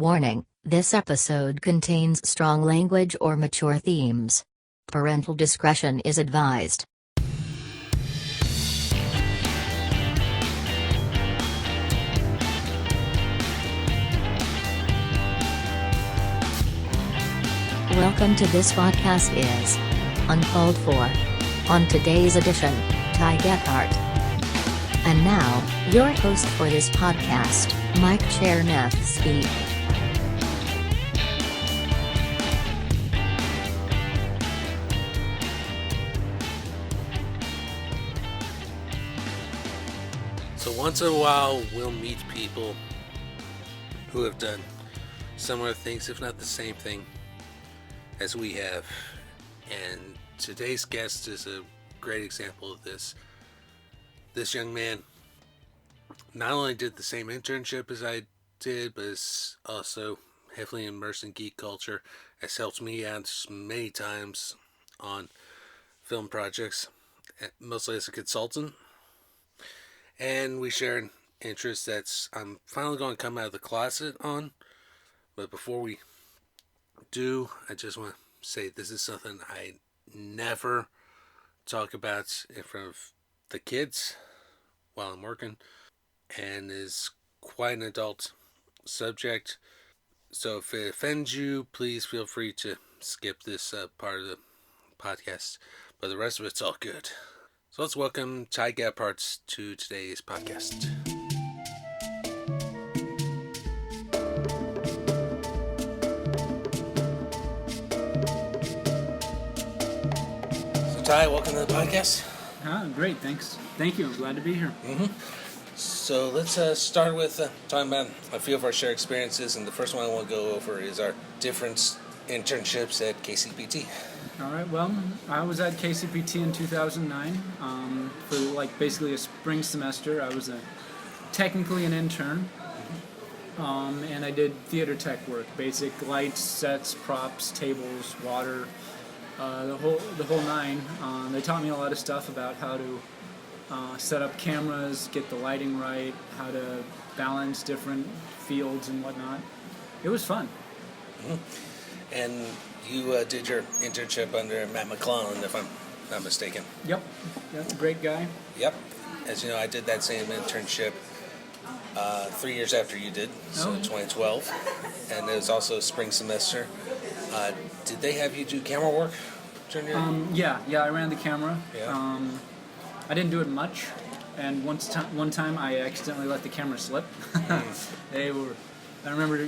Warning, this episode contains strong language or mature themes. Parental discretion is advised. Welcome to this podcast is Uncalled For. On today's edition, Gephardt. And now, your host for this podcast, Mike Chernevsky. So once in a while, we'll meet people who have done similar things, if not the same thing as we have. And today's guest is a great example of this. This young man not only did the same internship as I did, but is also heavily immersed in geek culture, has helped me out many times on film projects, mostly as a consultant. And we share an interest that's I'm finally going to come out of the closet on. But before we do, I just want to say this is something I never talk about in front of the kids while I'm working, and is quite an adult subject. So if it offends you, please feel free to skip this part of the podcast. But the rest of it's all good. So let's welcome Gephardt to today's podcast. So Ty, welcome to the podcast. Great, thanks. Thank you. I'm glad to be here. So let's start with talking about a few of our shared experiences, and the first one I want to go over is our different internships at KCPT. All right, well, I was at KCPT in 2009 for basically a spring semester. I was technically an intern, and I did theater tech work, basic lights, sets, props, tables, water, the whole nine. They taught me a lot of stuff about how to set up cameras, get the lighting right, how to balance different fields and whatnot. It was fun. And you did your internship under Matt McClellan, if I'm not mistaken. Yep, great guy. Yep. As you know, I did that same internship 3 years after you did, so 2012. And it was also a spring semester. Did they have you do camera work during your... Yeah, I ran the camera. Yeah. I didn't do it much, and one time I accidentally let the camera slip. I remember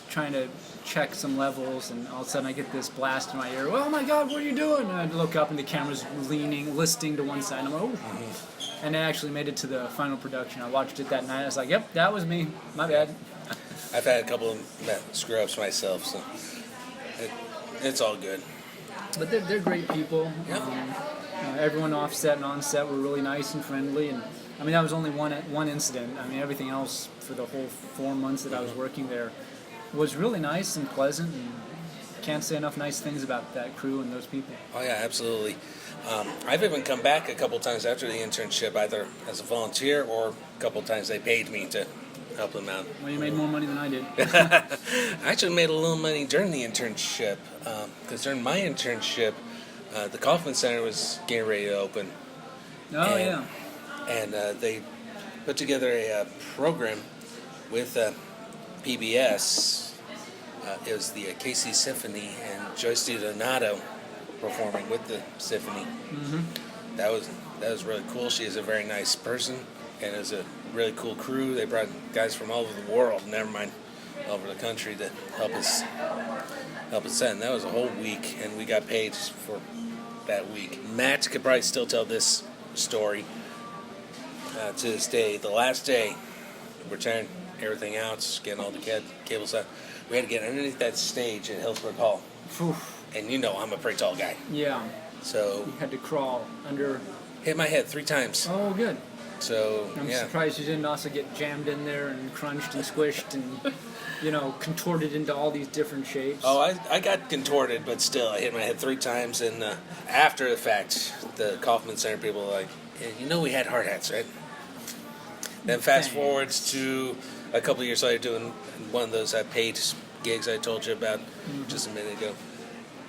trying to check some levels, and all of a sudden I get this blast in my ear. Oh my God, what are you doing? And I look up, and the camera's listing to one side. And I'm like, oh. And it actually made it to the final production. I watched it that night. I was like, yep, that was me. My bad. I've had a couple of screw-ups myself, so it's all good. But they're great people. Yep. Everyone off-set and on-set were really nice and friendly. And I mean, that was only one incident. I mean, everything else for the whole 4 months that I was working there was really nice and pleasant, and can't say enough nice things about that crew and those people. Oh yeah, absolutely. I've even come back a couple times after the internship, either as a volunteer or a couple times they paid me to help them out. Well, you made more money than I did. I actually made a little money during the internship, because during my internship, the Kaufman Center was getting ready to open. Oh, yeah. And they put together a program with PBS. It was the KC Symphony and Joyce DiDonato performing with the symphony. That was really cool. She is a very nice person, and it was a really cool crew. They brought guys from all over the world, never mind all over the country, to help us set. And that was a whole week, and we got paid for that week. Matt could probably still tell this story to this day. The last day, we're tearing everything out, getting all the cables out. We had to get underneath that stage at Hillsborough Hall. Oof. And you know I'm a pretty tall guy. Yeah. So you had to crawl under. Hit my head 3 times. Oh, good. So I'm surprised you didn't also get jammed in there and crunched and squished and, contorted into all these different shapes. Oh, I got contorted, but still, I hit my head 3 times. And after the fact, the Kaufman Center people were like, hey, we had hard hats, right? Then fast forwards to a couple of years later doing one of those paid gigs I told you about just a minute ago.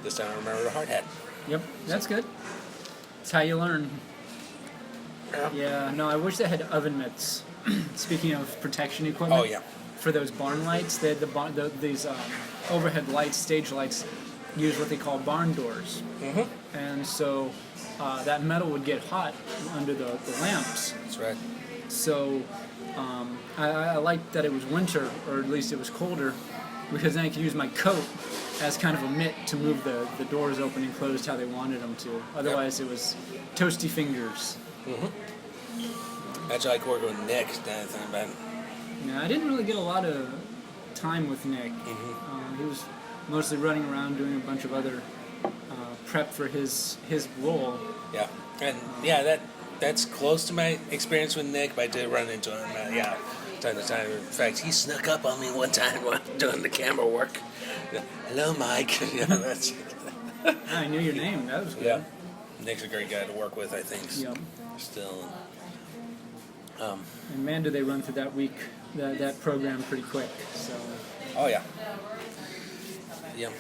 This time I remember the hard hat. Yep, that's good. It's how you learn. Yeah, no, I wish they had oven mitts. Speaking of protection equipment. Oh, yeah. For those barn lights, they had these overhead lights, stage lights, use what they call barn doors. Mm-hmm. And so that metal would get hot under the lamps. That's right. So I liked that it was winter, or at least it was colder, because then I could use my coat as kind of a mitt to move the doors open and closed how they wanted them to. Otherwise, It was toasty fingers. Mm-hmm. That's like working with Nick. That thing about it. Yeah, I didn't really get a lot of time with Nick. Mm-hmm. He was mostly running around doing a bunch of other prep for his role. Yeah, and that's close to my experience with Nick, but I did run into him. Time to time. In fact, he snuck up on me one time while doing the camera work. Hello, Mike. That's. I knew your name. That was good. Yeah, Nick's a great guy to work with. I think. Yep. Still. And man, do they run through that week, that program pretty quick. So. Oh yeah. Yeah.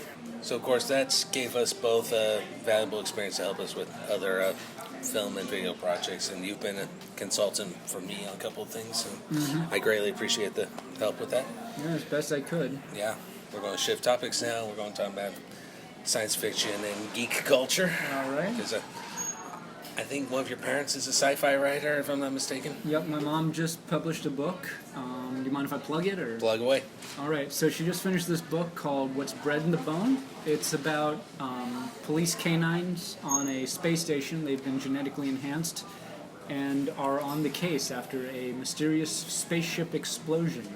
So of course that gave us both a valuable experience to help us with other film and video projects, and you've been a consultant for me on a couple of things, and I greatly appreciate the help with that. Yeah, as best I could. Yeah. We're going to shift topics now. We're going to talk about science fiction and geek culture. All right. Because I think one of your parents is a sci-fi writer, if I'm not mistaken. Yep, my mom just published a book. Do you mind if I plug it? Or? Plug away. All right, so she just finished this book called What's Bred in the Bone. It's about police canines on a space station. They've been genetically enhanced and are on the case after a mysterious spaceship explosion.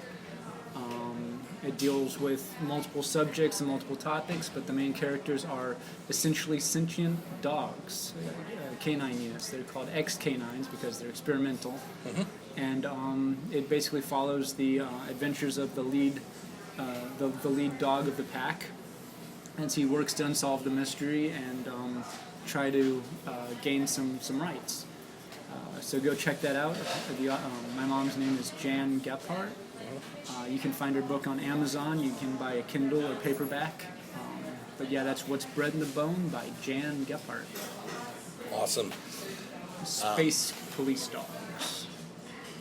It deals with multiple subjects and multiple topics, but the main characters are essentially sentient dogs, canine units. They're called X-canines because they're experimental. Mm-hmm. And it basically follows the adventures of the lead dog of the pack as he works to unsolve the mystery and try to gain some rights. So go check that out. My mom's name is Jan Gephardt. You can find her book on Amazon. You can buy a Kindle or paperback. But yeah, that's What's Bred in the Bone by Jan Gephardt. Awesome. Space police dogs.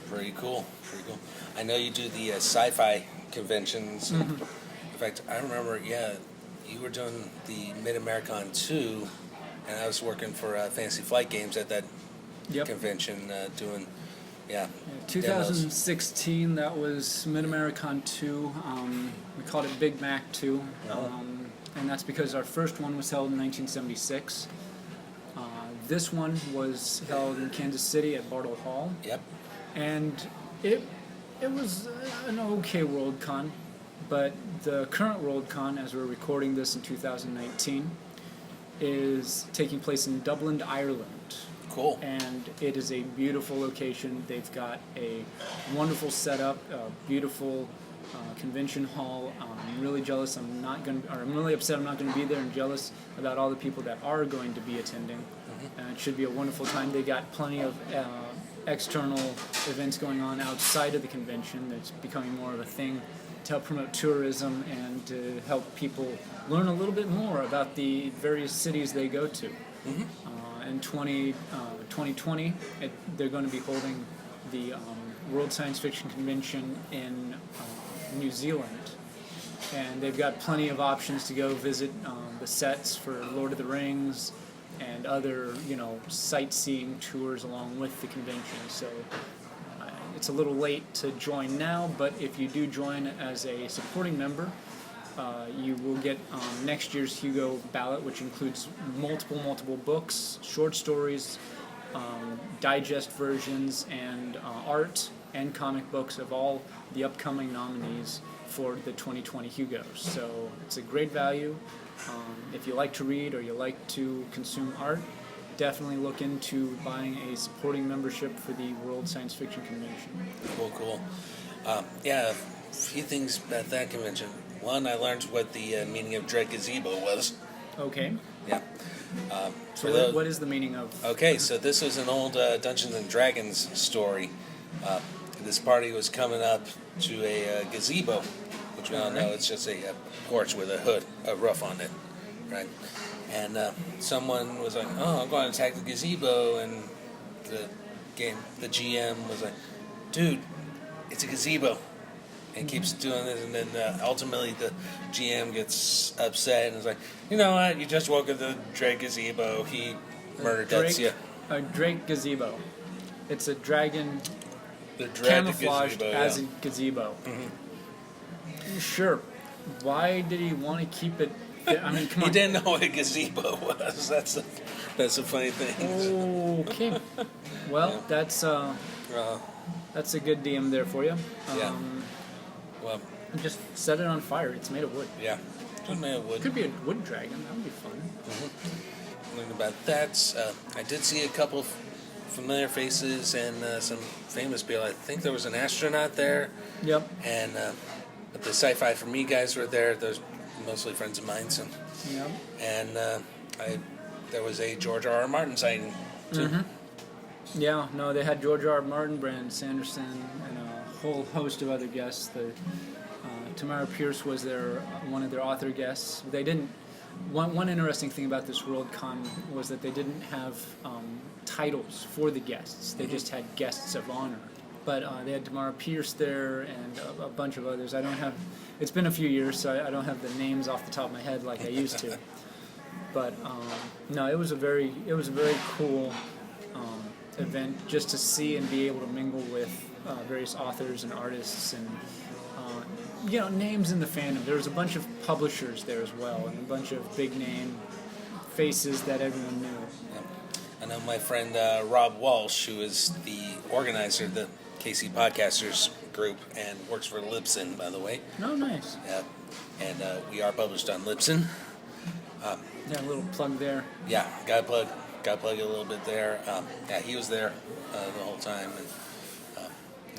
Pretty cool. Pretty cool. I know you do the sci-fi conventions. Mm-hmm. In fact, I remember, you were doing the Mid-Americon 2, and I was working for Fantasy Flight Games at that convention doing... Yeah. 2016, that was Mid-Americon 2. We called it Big Mac 2. And that's because our first one was held in 1976. This one was held in Kansas City at Bartle Hall. Yep. And it was an okay Worldcon, but the current Worldcon, as we're recording this in 2019, is taking place in Dublin, Ireland. Cool. And it is a beautiful location. They've got a wonderful setup, a beautiful convention hall. I'm really jealous. I'm really upset I'm not going to be there, and jealous about all the people that are going to be attending. Mm-hmm. It should be a wonderful time. They got plenty of external events going on outside of the convention. That's becoming more of a thing to help promote tourism and to help people learn a little bit more about the various cities they go to. Mm-hmm. In 2020, they're going to be holding the World Science Fiction Convention in New Zealand. And they've got plenty of options to go visit the sets for Lord of the Rings and other, sightseeing tours along with the convention. So it's a little late to join now, but if you do join as a supporting member, you will get next year's Hugo ballot, which includes multiple books, short stories, digest versions, and art and comic books of all the upcoming nominees for the 2020 Hugos. So it's a great value. If you like to read or you like to consume art, definitely look into buying a supporting membership for the World Science Fiction Convention. Cool. A few things about that convention. One, I learned what the meaning of Dread Gazebo was. Okay. Yeah. So what is the meaning of... Okay, so this was an old Dungeons & Dragons story. this party was coming up to a gazebo, which we all know it's just a porch with a roof on it, right? And someone was like, "Oh, I'm going to attack the gazebo," and the GM was like, "Dude, it's a gazebo," and keeps doing this, and then ultimately the GM gets upset and is like, "You know what? You just woke up the Drake gazebo. He murdered that." Yeah. A Drake gazebo. It's a dragon The camouflaged gazebo, as a gazebo. Sure. Why did he want to keep it? I mean, come on. He didn't know what a gazebo was. That's a funny thing. Okay. Well, that's a good DM there for you. Yeah. Well, Just set it on fire. It's made of wood. yeah. It's made of wood. Could be a wood dragon. That would be fun. Learned about that. I did see a couple familiar faces and some famous people. I think there was an astronaut there. Yep. And but the Sci-Fi for Me guys were there. Those mostly friends of mine. So. Yep. And there was a George R.R. Martin sighting too. Yeah. No, they had George R. R. Martin, Brandon Sanderson, and a whole host of other guests. Tamara Pierce was one of their author guests. They didn't. One interesting thing about this Worldcon was that they didn't have titles for the guests. They just had guests of honor. But they had Tamara Pierce there and a bunch of others. I don't have. It's been a few years, so I don't have the names off the top of my head like I used to. But no, it was a very cool event just to see and be able to mingle with various authors and artists and names in the fandom. There was a bunch of publishers there as well, and a bunch of big name faces that everyone knew. I know my friend Rob Walsh, who is the organizer of the KC Podcasters group and works for Libsyn, by the way. Oh, nice. Yeah, and we are published on Libsyn. Yeah, a little plug there. Yeah, got to plug a little bit there. Yeah, he was there the whole time,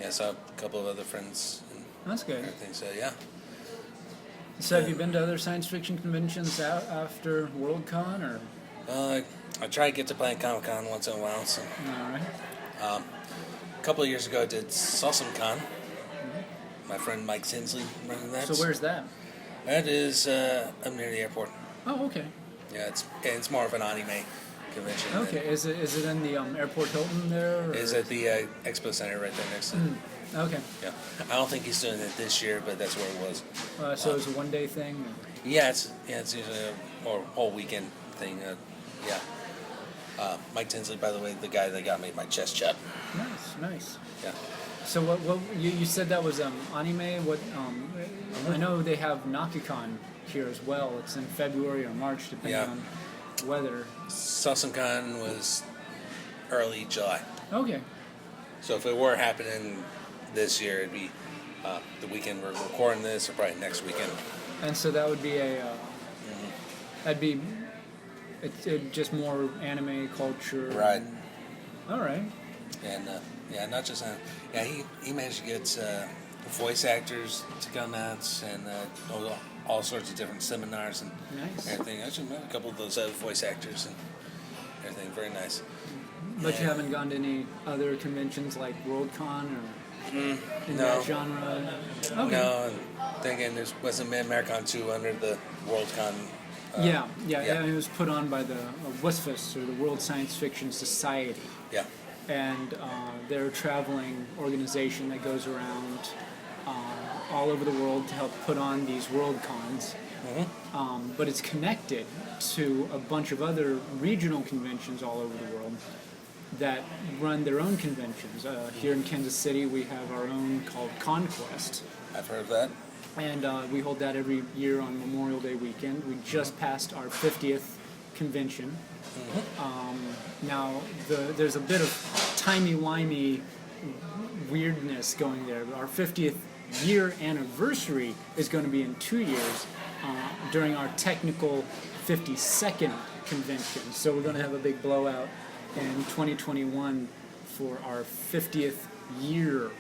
and saw a couple of other friends. That's good. Everything. So yeah. So have you been to other science fiction conventions after Worldcon, or? I try to get to Planet Comic Con once in a while. So. All right. A couple of years ago, I did SawsomCon. My friend Mike Tinsley running that. So where's that? That is up near the airport. Oh, okay. Yeah, it's more of an anime convention. Okay, is it in the Airport Hilton there? Or? Is at the Expo Center right there next to it. Okay. Yeah, I don't think he's doing it this year, but that's where it was. So it's a one-day thing? Yeah, it's usually a whole weekend thing. Mike Tinsley, by the way, the guy that got me my chest chop. Nice. Yeah. So what you said that was anime? What I know they have Nakukon here as well. It's in February or March, depending on weather. SawsomCon was early July. Okay. So if it were happening this year, it'd be the weekend we're recording this, or probably next weekend. And so that would be that'd be it's just more anime culture. Right. All right. And not just he managed to get voice actors to come out and all sorts of different seminars and everything. I actually met a couple of those voice actors and everything. Very nice. But you haven't gone to any other conventions like Worldcon or in that genre? Okay. No, and then again, there wasn't Americon 2 under the Worldcon. Yeah, it was put on by the WSFS, or the World Science Fiction Society. Yeah. And they're a traveling organization that goes around all over the world to help put on these Worldcons. But it's connected to a bunch of other regional conventions all over the world that run their own conventions. Here in Kansas City, we have our own called Conquest. I've heard of that. And we hold that every year on Memorial Day weekend. We just passed our 50th convention. Now, there's a bit of timey-wimey weirdness going there. Our 50th year anniversary is going to be in 2 years during our technical 52nd convention. So we're going to have a big blowout in 2021 for our 50th year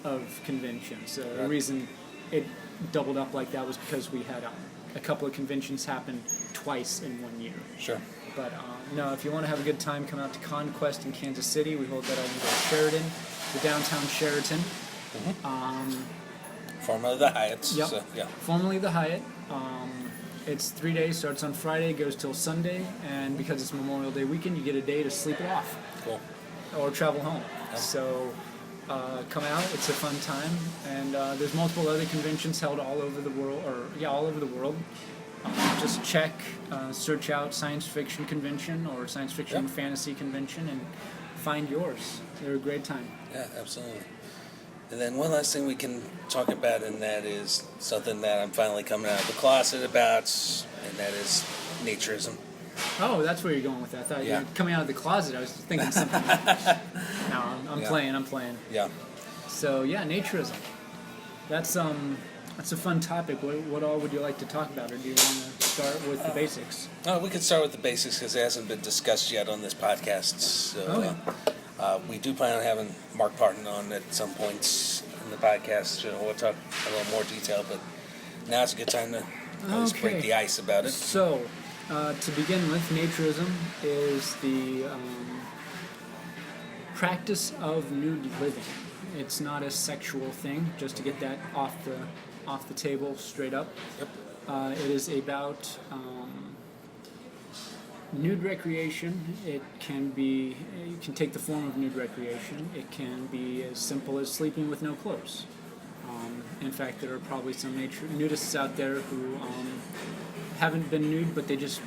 of conventions. The reason it doubled up like that was because we had a couple of conventions happen twice in 1 year. Sure. But no, if you want to have a good time, come out to Conquest in Kansas City. We hold that over at Sheridan, the downtown Sheraton. Formerly the Hyatts. Yep. So, yeah. Formerly the Hyatt. It's 3 days, starts on Friday, goes till Sunday, and because it's Memorial Day weekend, you get a day to sleep it off. Cool. Or travel home. Yep. So come out, it's a fun time, and there's multiple other conventions held all over the world, all over the world. Just search out science fiction convention or science fiction and fantasy convention and find yours. They're a great time. Yeah, absolutely. And then one last thing we can talk about, and that is something that I'm finally coming out of the closet about, and that is naturism. Oh, that's where you're going with that. I thought you were coming out of the closet. I was thinking something. No, I'm playing. Yeah. So yeah, naturism. That's a fun topic. What all would you like to talk about, or do you want to start with the basics? Oh, we could start with the basics because it hasn't been discussed yet on this podcast. So we do plan on having Mark Parton on at some points in the podcast. We'll talk a little more detail, but now's a good time to just break the ice about it. So, to begin with, naturism is the practice of nude living. It's not a sexual thing, just to get that off the table straight up. Yep. It is about nude recreation. It can take the form of nude recreation. It can be as simple as sleeping with no clothes. In fact, there are probably some nudists out there who haven't been nude, but they just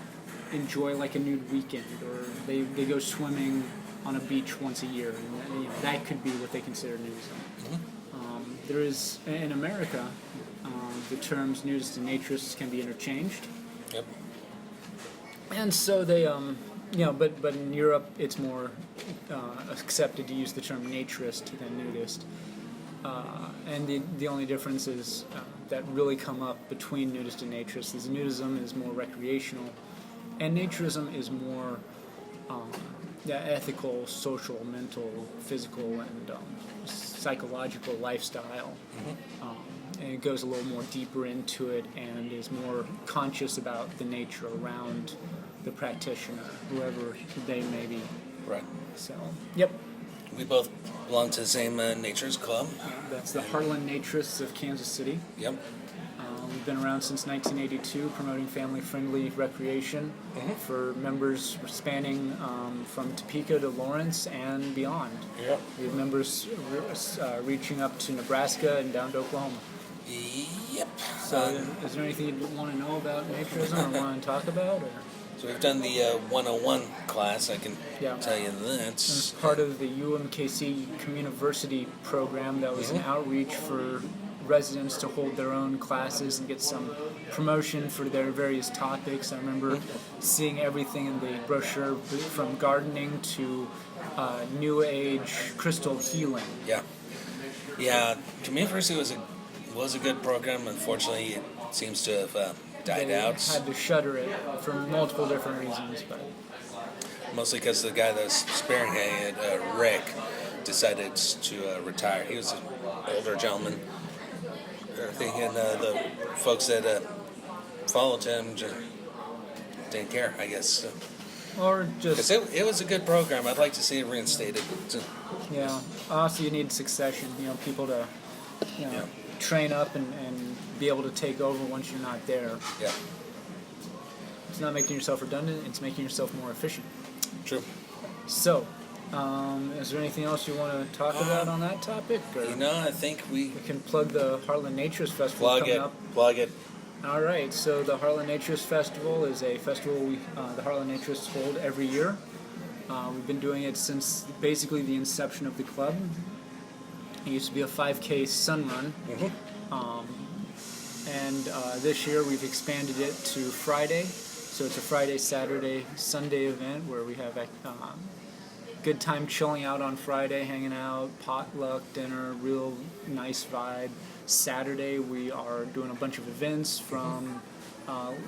enjoy like a nude weekend, or they go swimming on a beach once a year, and that could be what they consider nudism. Mm-hmm. There is, in America, the terms nudist and naturist can be interchanged. Yep. And so they, but in Europe it's more accepted to use the term naturist than nudist. And the only differences that really come up between nudist and naturist is nudism is more recreational, and naturism is more ethical, social, mental, physical, and psychological lifestyle. Mm-hmm. And it goes a little more deeper into it and is more conscious about the nature around the practitioner, whoever they may be. Right. So, yep. We both belong to the same naturist club. That's the Heartland Naturists of Kansas City. Yep. We've been around since 1982, promoting family-friendly recreation for members spanning from Topeka to Lawrence and beyond. Yep. We have members reaching up to Nebraska and down to Oklahoma. Yep. So, is there anything you want to know about naturism or want to talk about? Or? So we've done the 101 class. I can tell you that. It's part of the UMKC Communiversity program that was an outreach for residents to hold their own classes and get some promotion for their various topics. I remember seeing everything in the brochure, from gardening to New Age crystal healing. Yeah. Communiversity was a good program. Unfortunately, it seems to have died out. Had to shutter it for multiple different reasons, but mostly because the guy that was spearheading it, Rick, decided to retire. He was an older gentleman. I think, and the folks that followed him just didn't care, I guess. Or just... Because it was a good program. I'd like to see it reinstated. Yeah. Also, you need succession. People to train up and be able to take over once you're not there. Yeah. It's not making yourself redundant. It's making yourself more efficient. True. So, is there anything else you want to talk about on that topic? Or I think we can plug the Heartland Naturists Festival coming up. Plug it. All right. So the Heartland Naturists Festival is a festival the Heartland Naturists hold every year. We've been doing it since basically the inception of the club. It used to be a 5K sun run. And this year we've expanded it to Friday. So it's a Friday, Saturday, Sunday event where we have good time chilling out on Friday, hanging out, potluck dinner, real nice vibe. Saturday we are doing a bunch of events, from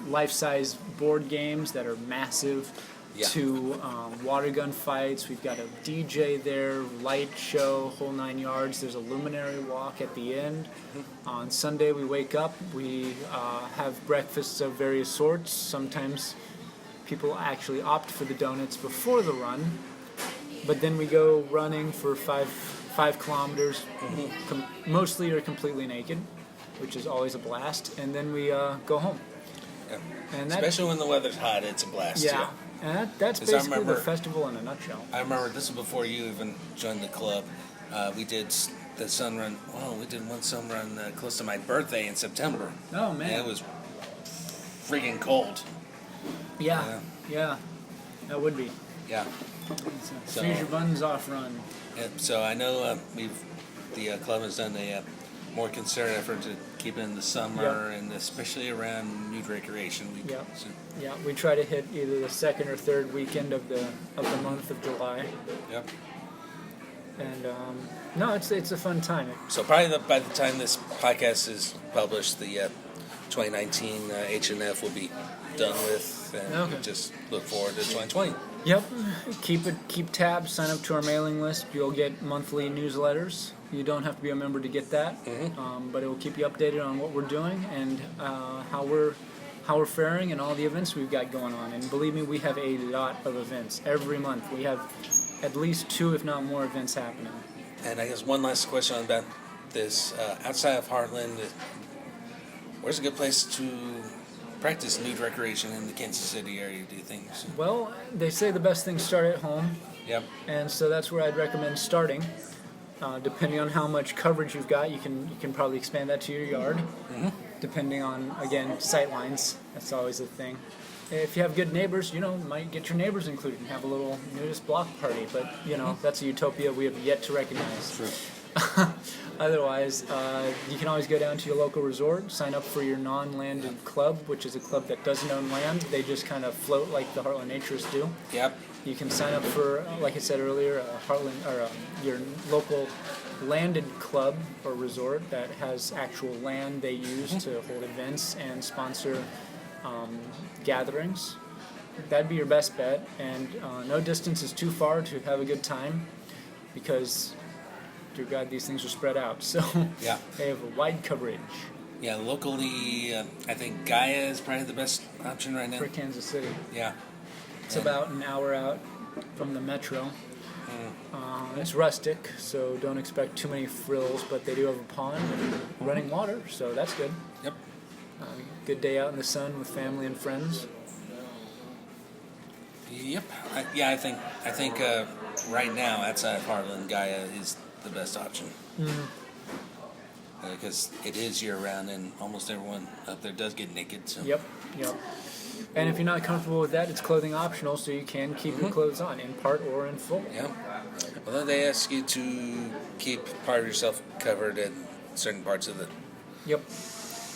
life-size board games that are massive to water gun fights. We've got a DJ there, light show, whole 9 yards. There's a luminary walk at the end. On Sunday we wake up, we have breakfasts of various sorts. Sometimes people actually opt for the donuts before the run, but then we go running for 5 kilometers, mostly or completely naked, which is always a blast. And then we go home. Yeah. And Especially when the weather's hot, it's a blast. Yeah. And that's 'Cause I basically remember- the festival in a nutshell. I remember this was before you even joined the club. We did the sun run. Well, we did one sun run close to my birthday in September. Oh, man. And it was freaking cold. Yeah. That would be. Yeah. So, freeze your buns off run. So I know the club has done a more concerted effort to keep it in the summer and especially around nude recreation week. Yeah. So, Yeah, we try to hit either the second or third weekend of the month of July. yep. And no, it's a fun time. So probably by the time this podcast is published, the 2019 H&F will be done with, and Okay. just look forward to 2020. Yep. Keep tabs. Sign up to our mailing list. You'll get monthly newsletters. You don't have to be a member to get that, but it will keep you updated on what we're doing and how we're faring and all the events we've got going on. And believe me, we have a lot of events every month. We have at least 2, if not more, events happening. And I guess one last question about this: outside of Heartland, where's a good place to practice nude recreation in the Kansas City area? Do you think? Well, they say the best things start at home. Yep. And so that's where I'd recommend starting. Depending on how much coverage you've got, you can probably expand that to your yard. Depending on, again, sight lines. That's always a thing. If you have good neighbors, you might get your neighbors included and have a little nudist block party. But, that's a utopia we have yet to recognize. True. Otherwise, you can always go down to your local resort, sign up for your non-landed club, which is a club that doesn't own land. They just kind of float like the Heartland Naturists do. Yep. You can sign up for, like I said earlier, your local landed club or resort that has actual land they use to hold events and sponsor gatherings. That'd be your best bet, and no distance is too far to have a good time, because, dear God, these things are spread out, so Yeah. they have a wide coverage Yeah. Locally, I think Gaia is probably the best option right now. for Kansas City. Yeah. It's about an hour out from the metro. It's rustic, so don't expect too many frills, but they do have a pond and running water, so that's good. Yep. Good day out in the sun with family and friends. Yep. I think right now outside of Heartland, Gaia is the best option. Because it is year round, and almost everyone up there does get naked. So. Yep. And if you're not comfortable with that, it's clothing optional, so you can keep your clothes on in part or in full. Yeah. Although they ask you to keep part of yourself covered at certain parts of the. Yep.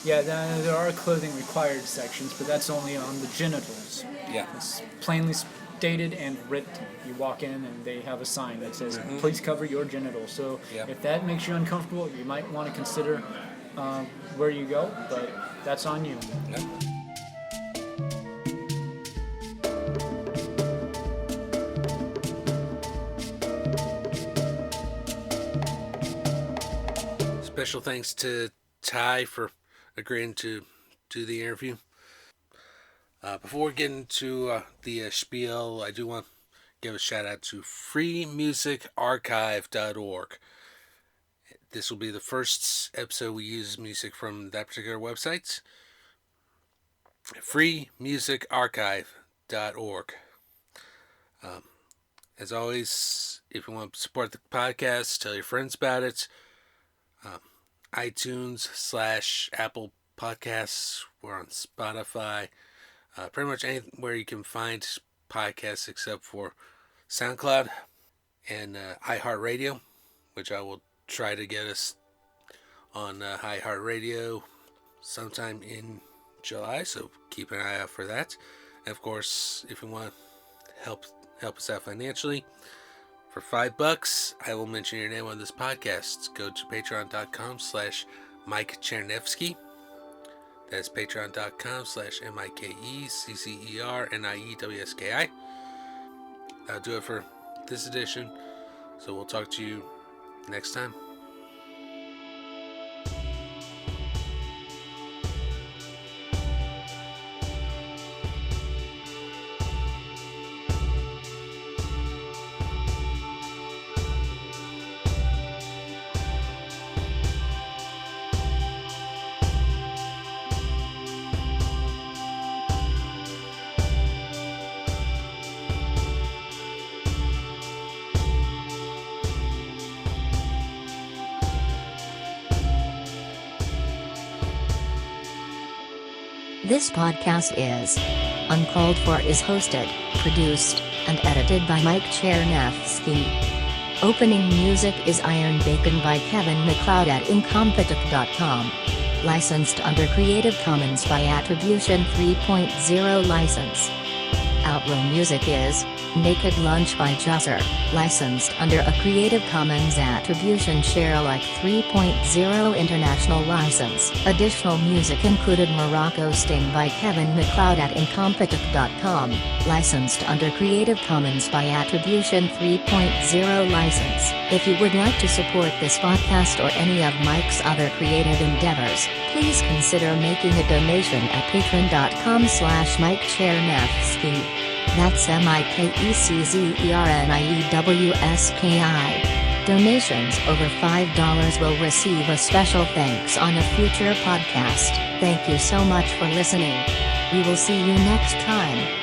Yeah, there are clothing required sections, but that's only on the genitals. Yeah. It's plainly stated and written. You walk in and they have a sign that says, please cover your genitals. So if that makes you uncomfortable, you might want to consider where you go, but that's on you. Yep. Special thanks to Ty for agreeing to do the interview. Before we get into the spiel, I do want to give a shout out to freemusicarchive.org. This will be the first episode we use music from that particular website. freemusicarchive.org. As always, if you want to support the podcast, tell your friends about it. iTunes/Apple Podcasts. We're on Spotify. Pretty much anywhere you can find podcasts except for SoundCloud and iHeartRadio, which I will try to get us on iHeartRadio sometime in July, so keep an eye out for that. And of course, if you want to help us out financially, for $5, I will mention your name on this podcast. Go to patreon.com/Mike Chernevsky. That's patreon.com/MikeCCERNIEWSKI. That'll do it for this edition. So we'll talk to you next time. This podcast is Uncalled For is hosted, produced, and edited by Mike Chernevsky. Opening music is Iron Bacon by Kevin MacLeod at incompetech.com. Licensed under Creative Commons by Attribution 3.0 license. Outro music is Naked Lunch by Jusser, licensed under a Creative Commons Attribution Share Alike 3.0 international license. Additional music included Morocco Sting by Kevin MacLeod at incompetech.com, licensed under Creative Commons by Attribution 3.0 license. If you would like to support this podcast or any of Mike's other creative endeavors, please consider making a donation at patreon.com/Mike Chernevsky. That's MikeCzerniewski. Donations over $5 will receive a special thanks on a future podcast. Thank you so much for listening. We will see you next time.